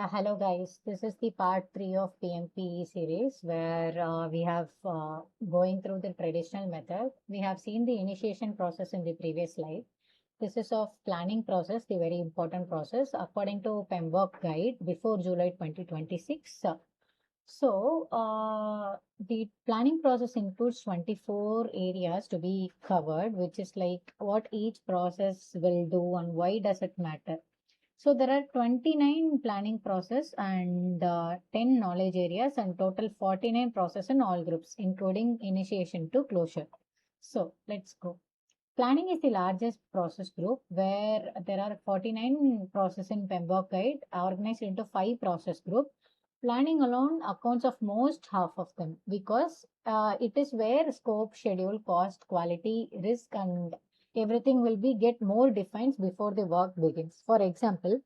Yeah, hello guys. This is the part 3 of PMP series where we have going through the traditional method. We have seen the initiation process in the previous slide. This is of planning process, the very important process according to PMBOK guide before July 2026. The planning process includes 24 areas to be covered, which is like what each process will do and why does it matter. So there are 29 planning process and 10 knowledge areas and total 49 process in all groups, including initiation to closure. So let's go. Planning is the largest process group where there are 49 process in PMBOK guide organized into 5 process group. Planning alone accounts of most half of them because it is where scope, schedule, cost, quality, risk and everything will be get more defined before the work begins. For example,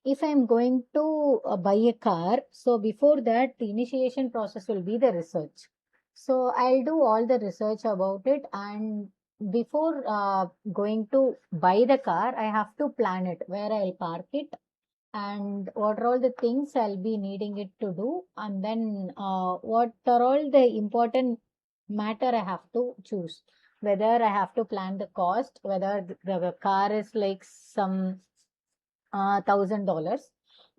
if I'm going to buy a car, so before that, the initiation process will be the research. So I'll do all the research about it, and before going to buy the car, I have to plan it where I'll park it and what are all the things I'll be needing it to do, and then what are all the important matter I have to choose. Whether I have to plan the cost, whether the car is like some $1,000.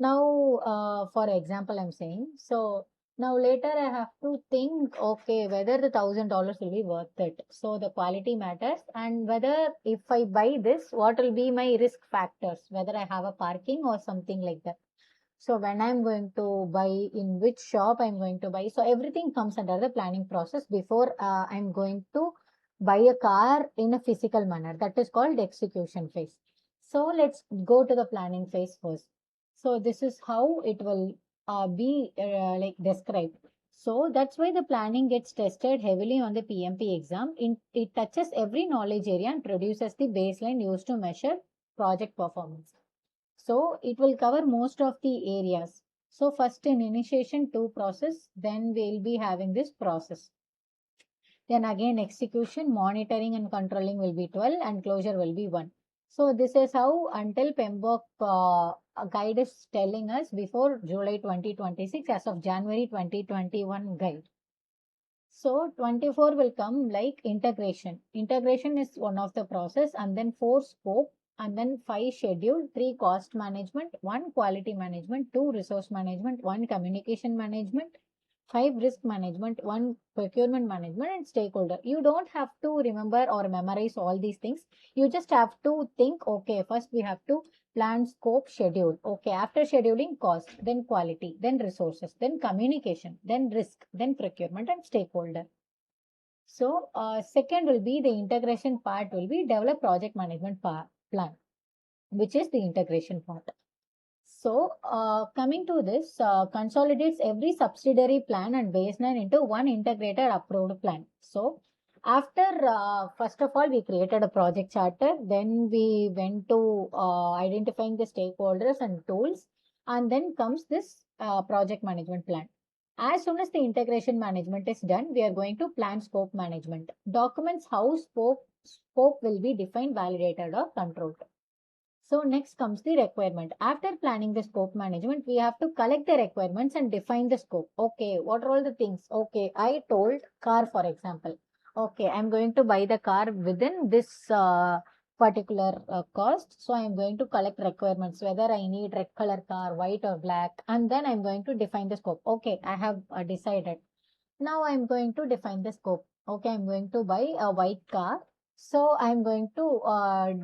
Now, for example, I'm saying, so now later I have to think, okay, whether the $1,000 will be worth it. So the quality matters, and whether if I buy this, what will be my risk factors, whether I have a parking or something like that. So when I'm going to buy, in which shop I'm going to buy. So everything comes under the planning process before I'm going to buy a car in a physical manner. That is called execution phase. So let's go to the planning phase first. So this is how it will be like described. So that's why the planning gets tested heavily on the PMP exam. It touches every knowledge area and produces the baseline used to measure project performance. So it will cover most of the areas. So first in initiation 2 process, then we'll be having this process. Then again execution, monitoring and controlling will be 12 and closure will be 1. So this is how until PMBOK guide is telling us before July 2026 as of January 2021 guide. So 24 will come like integration. Integration is one of the process, and then 4 scope, and then 5 schedule, 3 cost management, 1 quality management, 2 resource management, 1 communication management, 5 risk management, 1 procurement management and stakeholder. You don't have to remember or memorize all these things. You just have to think, okay, first we have to plan, scope, schedule. Okay, after scheduling, cost, then quality, then resources, then communication, then risk, then procurement and stakeholder. So second will be the integration part will be develop project management plan, which is the integration part. So coming to this, consolidates every subsidiary plan and baseline into one integrated approved plan. So after, first of all, we created a project charter, then we went to identifying the stakeholders and tools, and then comes this project management plan. As soon as the integration management is done, we are going to plan scope management. Documents how scope will be defined, validated or controlled. So next comes the requirement. After planning the scope management, we have to collect the requirements and define the scope. Okay, what are all the things? Okay, I told car, for example. Okay, I'm going to buy the car within this particular cost. So I'm going to collect requirements, whether I need red color car, white or black. And then I'm going to define the scope. Okay, I have decided. Now I'm going to define the scope. Okay, I'm going to buy a white car. So I'm going to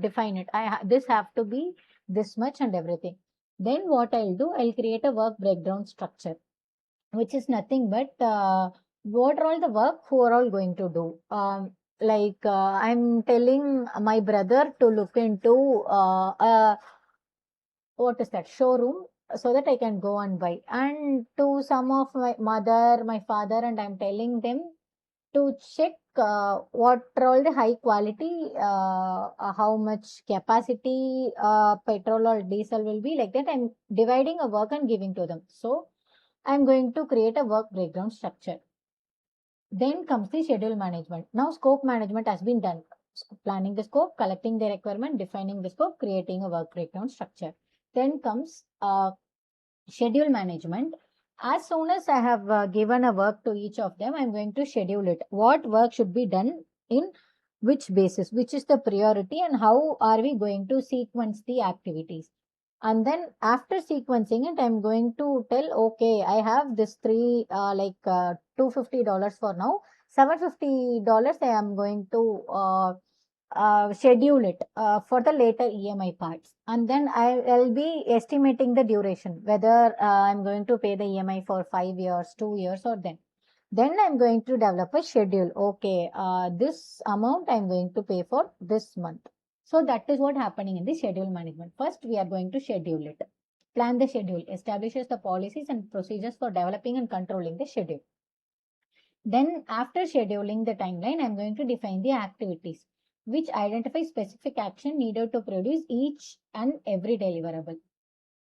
define it. This have to be this much and everything. Then what I'll do, I'll create a work breakdown structure, which is nothing but what are all the work who are all going to do. I'm telling my brother to look into what is that showroom so that I can go and buy. And to some of my mother, my father, and I'm telling them to check what are all the high quality, how much capacity petrol or diesel will be, like that. I'm dividing a work and giving to them. So I'm going to create a work breakdown structure. Then comes the schedule management. Now scope management has been done. Planning the scope, collecting the requirement, defining the scope, creating a work breakdown structure. Then comes Schedule management. As soon as I have given a work to each of them, I'm going to schedule it. What work should be done in which basis, which is the priority, and how are we going to sequence the activities. And then after sequencing it, I'm going to tell, okay, I have this three, $250 for now. $750 I am going to schedule it for the later EMI parts. And then I'll be estimating the duration, whether I'm going to pay the EMI for 5 years, 2 years, or then. Then I'm going to develop a schedule. Okay, this amount I'm going to pay for this month. So that is what happening in the schedule management. First, we are going to schedule it. Plan the schedule, establishes the policies and procedures for developing and controlling the schedule. Then after scheduling the timeline, I'm going to define the activities, which identify specific action needed to produce each and every deliverable.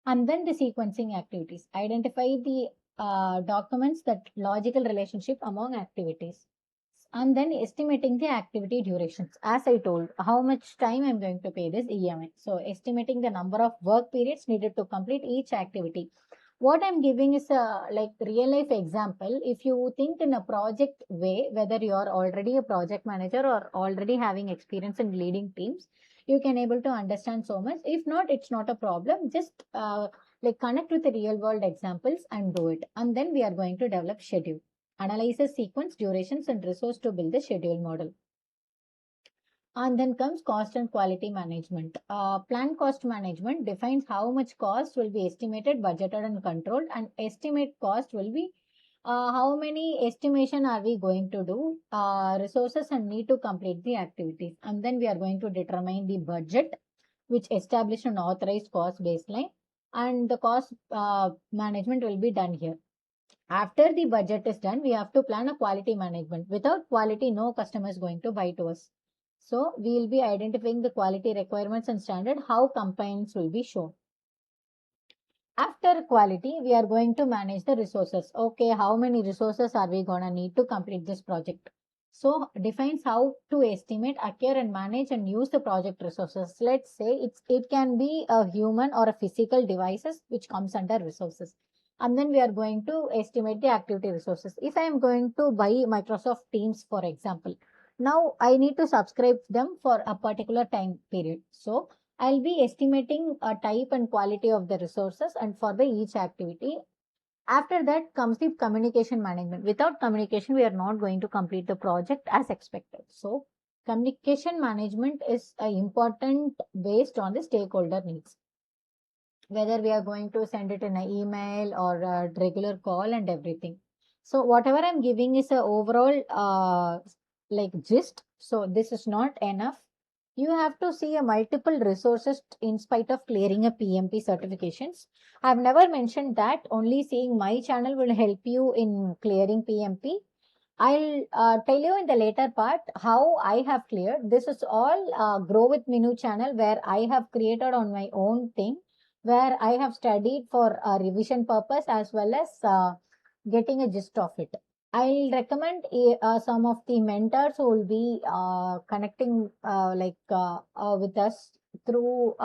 And then the sequencing activities, identify the documents that logical relationship among activities. And then estimating the activity durations. As I told, how much time I'm going to pay this EMI. So estimating the number of work periods needed to complete each activity. What I'm giving is a like real life example. If you think in a project way, whether you are already a project manager or already having experience in leading teams, you can able to understand so much. If not, it's not a problem. Just like connect with the real world examples and do it. And then we are going to develop schedule. Analyzes sequence, durations, and resource to build the schedule model. And then comes cost and quality management. Plan cost management defines how much cost will be estimated, budgeted, and controlled. And estimate cost will be how many estimation are we going to do, resources and need to complete the activities. And then we are going to determine the budget, which establish an authorized cost baseline. And the cost management will be done here. After the budget is done, we have to plan a quality management. Without quality, no customer is going to buy to us. So we will be identifying the quality requirements and standard, how compliance will be shown. After quality, we are going to manage the resources. Okay, how many resources are we gonna need to complete this project? So defines how to estimate, acquire and manage and use the project resources. Let's say it can be a human or a physical devices which comes under resources. And then we are going to estimate the activity resources. If I am going to buy Microsoft Teams, for example, now I need to subscribe them for a particular time period. So I'll be estimating a type and quality of the resources and for the each activity. After that comes the communication management. Without communication, we are not going to complete the project as expected. So communication management is important based on the stakeholder needs, whether we are going to send it in an email or a regular call and everything. So whatever I'm giving is a overall like gist. So this is not enough. You have to see a multiple resources in spite of clearing a PMP certifications. I've never mentioned that. Only seeing my channel will help you in clearing PMP. I'll tell you in the later part how I have cleared. This is all Grow with Minu channel where I have created on my own thing, where I have studied for revision purpose as well as getting a gist of it. I'll recommend some of the mentors who will be connecting with us through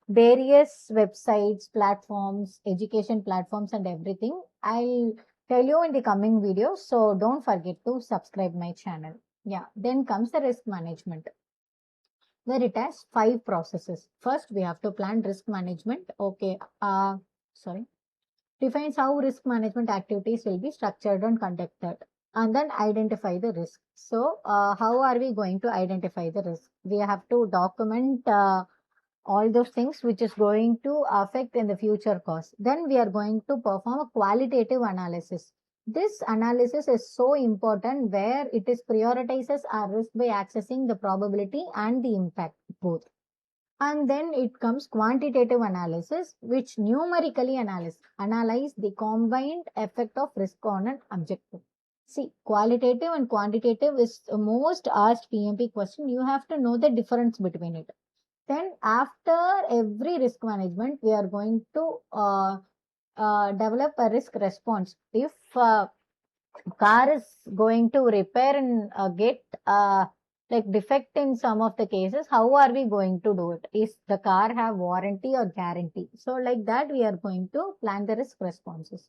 various websites, platforms, education platforms and everything. I'll tell you in the coming videos. So don't forget to subscribe my channel. Yeah, then comes the risk management, where it has 5 processes. First, we have to plan risk management. Okay, defines how risk management activities will be structured and conducted, and then identify the risk. So, how are we going to identify the risk? We have to document all those things which is going to affect in the future cost. Then we are going to perform a qualitative analysis. This analysis is so important where it is prioritizes our risk by accessing the probability and the impact both. And then it comes quantitative analysis, which numerically analyze the combined effect of risk on an objective. See, qualitative and quantitative is the most asked PMP question. You have to know the difference between it. Then after every risk management, we are going to develop a risk response. If car is going to repair and get like defect in some of the cases, how are we going to do it? Is the car have warranty or guarantee? So like that, we are going to plan the risk responses.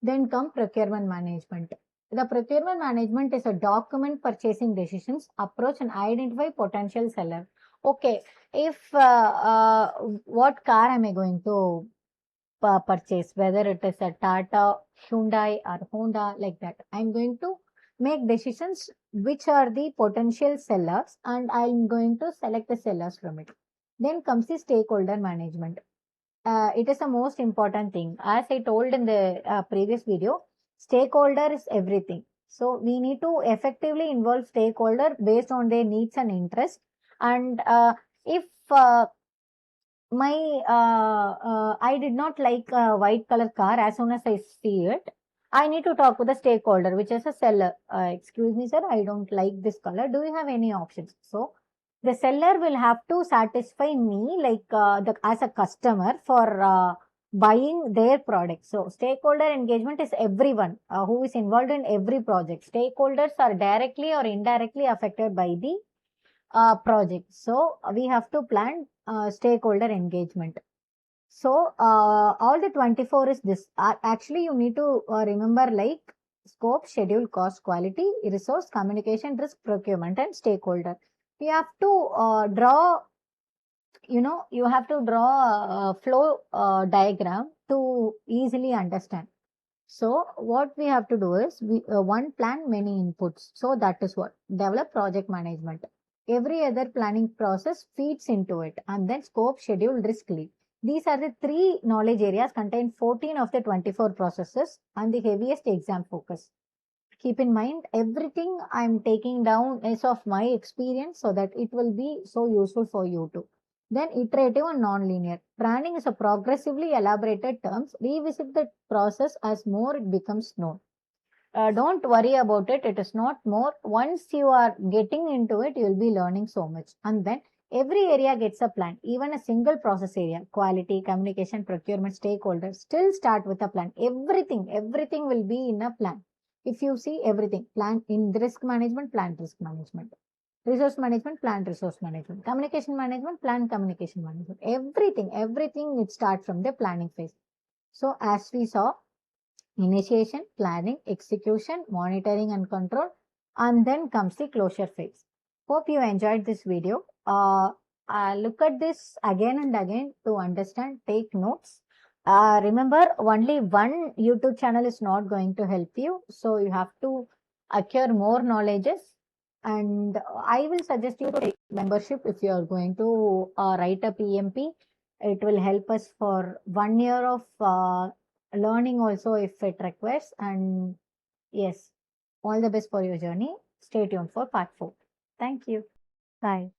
Then come procurement management. The procurement management is a document purchasing decisions, approach and identify potential seller. Okay, if what car am I going to purchase, whether it is a Tata, Hyundai or Honda, like that. I'm going to make decisions which are the potential sellers and I'm going to select the sellers from it. Then comes the stakeholder management. It is the most important thing. As I told in the previous video, stakeholder is everything. So we need to effectively involve stakeholder based on their needs and interests. And if I did not like a white color car as soon as I see it. I need to talk with the stakeholder, which is a seller. Excuse me, sir, I don't like this color. Do you have any options? So the seller will have to satisfy me like as a customer for buying their product. So stakeholder engagement is everyone who is involved in every project. Stakeholders are directly or indirectly affected by the project. So we have to plan stakeholder engagement. So all the 24 is this. Actually, you need to remember like scope, schedule, cost, quality, resource, communication, risk, procurement, and stakeholder. You have to draw, you have to draw a flow diagram to easily understand. So what we have to do is one plan, many inputs. So that is what develop project management. Every other planning process feeds into it, and then scope, schedule, risk, lead. These are the three knowledge areas contain 14 of the 24 processes and the heaviest exam focus. Keep in mind everything I'm taking down is of my experience so that it will be so useful for you too. Then iterative and non-linear. Planning is a progressively elaborated terms. Revisit the process as more it becomes known. Don't worry about it. It is not more. Once you are getting into it, you will be learning so much. And then every area gets a plan. Even a single process area, quality, communication, procurement, stakeholders, still start with a plan. Everything will be in a plan. If you see everything, plan in risk management, plan risk management. Resource management, plan resource management. Communication management, plan communication management. Everything it starts from the planning phase. So as we saw, initiation, planning, execution, monitoring and control, and then comes the closure phase. Hope you enjoyed this video. Look at this again and again to understand, take notes. Remember, only one YouTube channel is not going to help you. So you have to acquire more knowledges. And I will suggest you to take membership if you are going to write a PMP. It will help us for 1 year of learning also if it requires. And yes, all the best for your journey. Stay tuned for part 4. Thank you. Bye.